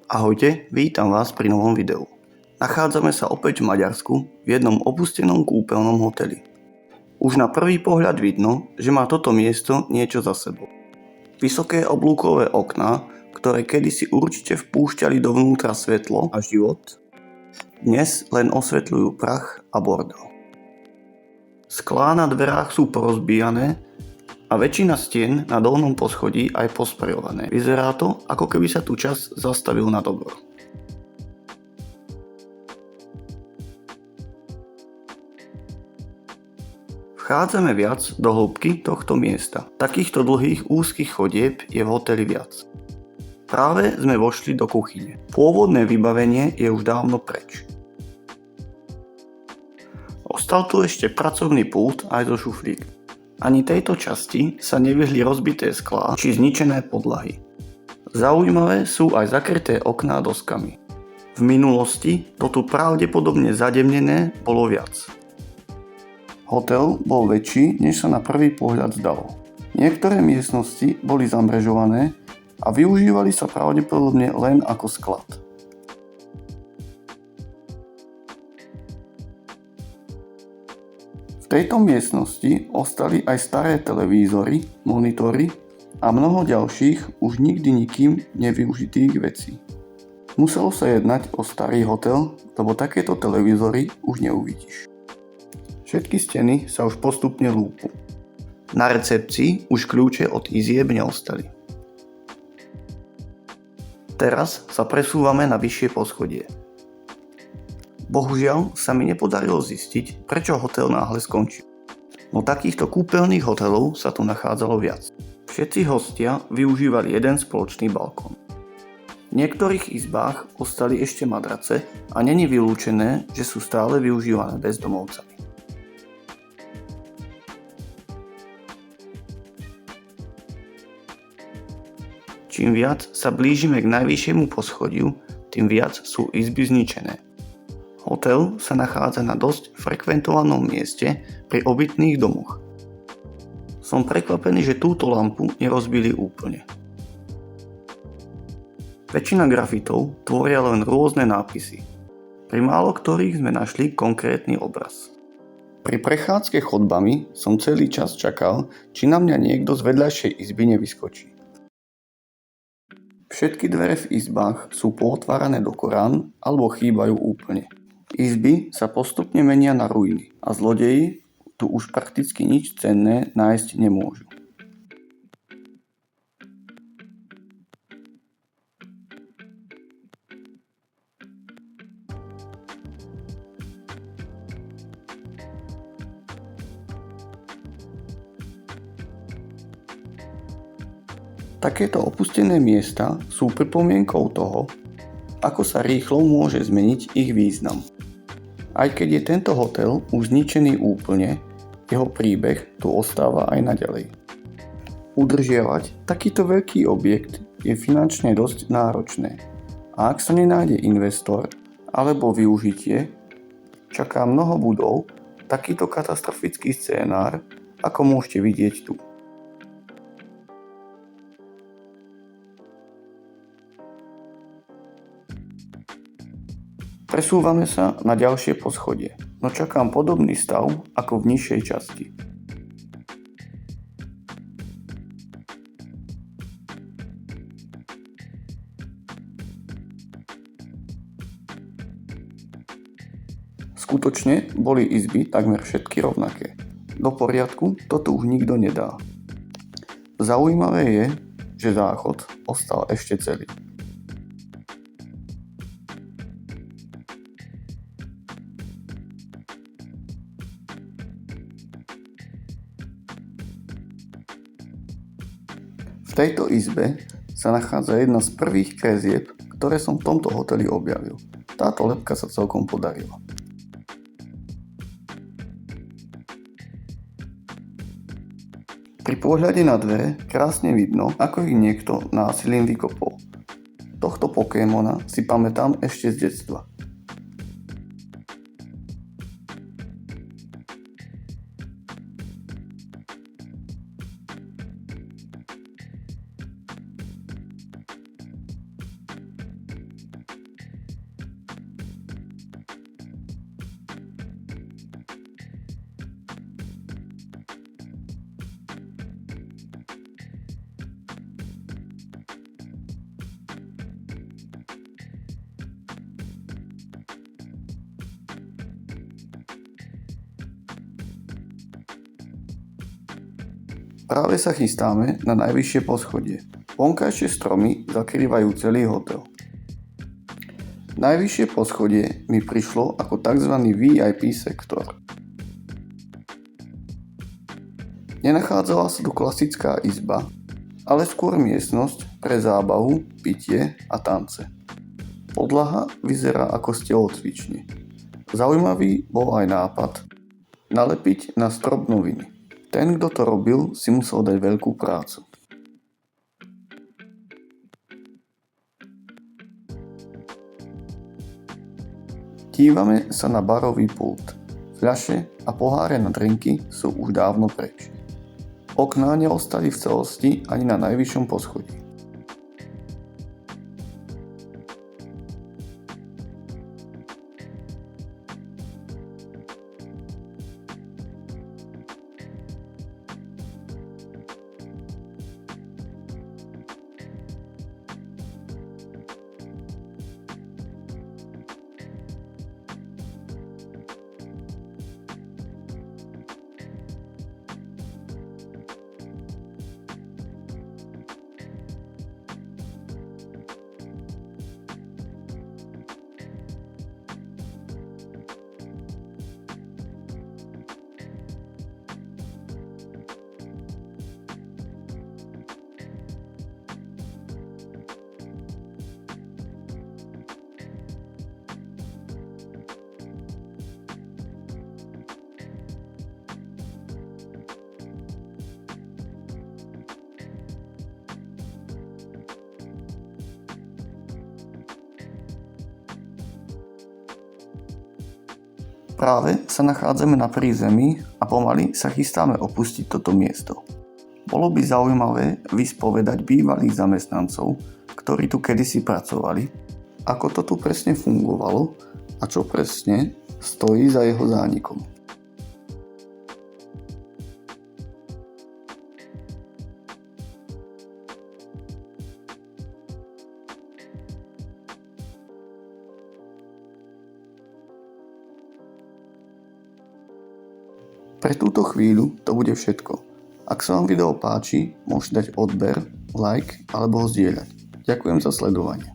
Ahojte, vítam vás pri novom videu. Nachádzame sa opäť v Maďarsku v jednom opustenom kúpeľnom hoteli. Už na prvý pohľad vidno, že má toto miesto niečo za sebou. Vysoké oblúkové okná, ktoré kedysi určite vpúšťali dovnútra svetlo a život, dnes len osvetľujú prach a bordel. Sklá na dverách sú porozbíjané a väčšina stien na dolnom poschodí aj posprejované. Vyzerá to, ako keby sa tu čas zastavil na dobro. Vchádzame viac do hĺbky tohto miesta. Takýchto dlhých úzkých chodieb je v hoteli viac. Práve sme vošli do kuchyne. Pôvodné vybavenie je už dávno preč. Ostal tu ešte pracovný pult aj zo šuflík. Ani tejto časti sa nevyhli rozbité sklá či zničené podlahy. Zaujímavé sú aj zakryté okná doskami. V minulosti to tu pravdepodobne zademnené bolo viac. Hotel bol väčší, než sa na prvý pohľad zdalo. Niektoré miestnosti boli zamrežované a využívali sa pravdepodobne len ako sklad. V tejto miestnosti ostali aj staré televízory, monitory a mnoho ďalších už nikdy nikým nevyužitých vecí. Muselo sa jednať o starý hotel, lebo takéto televízory už neuvidíš. Všetky steny sa už postupne lúpu. Na recepcii už kľúče od izieb neostali. Teraz sa presúvame na vyššie poschodie. Bohužiaľ sa mi nepodarilo zistiť, prečo hotel náhle skončil. No takýchto kúpeľných hotelov sa tu nachádzalo viac. Všetci hostia využívali jeden spoločný balkón. V niektorých izbách ostali ešte madrace a není vylúčené, že sú stále využívané bezdomovcami. Čím viac sa blížime k najvyššiemu poschodiu, tým viac sú izby zničené. Hotel sa nachádza na dosť frekventovanom mieste pri obytných domoch. Som prekvapený, že túto lampu nerozbili úplne. Väčšina grafitov tvoria len rôzne nápisy. Pri málo ktorých sme našli konkrétny obraz. Pri prechádzke chodbami som celý čas čakal, či na mňa niekto z vedľajšej izby nevyskočí. Všetky dvere v izbách sú pootvárané do Korán alebo chýbajú úplne. Izby sa postupne menia na ruiny a zlodeji tu už prakticky nič cenné nájsť nemôžu. Takéto opustené miesta sú pripomienkou toho, ako sa rýchlo môže zmeniť ich význam. Aj keď je tento hotel už zničený úplne, jeho príbeh tu ostáva aj naďalej. Udržiavať takýto veľký objekt je finančne dosť náročné a ak sa nenájde investor alebo využitie, čaká mnoho budov takýto katastrofický scénár, ako môžete vidieť tu. Presúvame sa na ďalšie poschodie, no čakám podobný stav ako v nižšej časti. Skutočne boli izby takmer všetky rovnaké. Do poriadku to tu už nikto nedá. Zaujímavé je, že záchod ostal ešte celý. V tejto izbe sa nachádza jedna z prvých krézieb, ktoré som v tomto hoteli objavil. Táto lebka sa celkom podarila. Pri pohľade na dvere krásne vidno, ako ich niekto násilím vykopol. Tohto Pokémona si pamätám ešte z detstva. Práve sa chystáme na najvyššie poschodie. Vonkajšie stromy zakrývajú celý hotel. Najvyššie poschodie mi prišlo ako tzv. VIP sektor. Nenachádzala sa tu klasická izba, ale skôr miestnosť pre zábavu, pitie a tance. Podlaha vyzerá ako z telocvične. Zaujímavý bol aj nápad nalepiť na strop noviny. Ten, kto to robil, si musel dať veľkú prácu. Dívame sa na barový pult. Fľaše a poháre na drinky sú už dávno preč. Okná neostali v celosti ani na najvyššom poschodí. Práve sa nachádzame na prízemí a pomaly sa chystáme opustiť toto miesto. Bolo by zaujímavé vyspovedať bývalých zamestnancov, ktorí tu kedysi pracovali, ako to tu presne fungovalo a čo presne stojí za jeho zánikom. Pre túto chvíľu to bude všetko. Ak sa vám video páči, môžete dať odber, like alebo ho zdieľať. Ďakujem za sledovanie.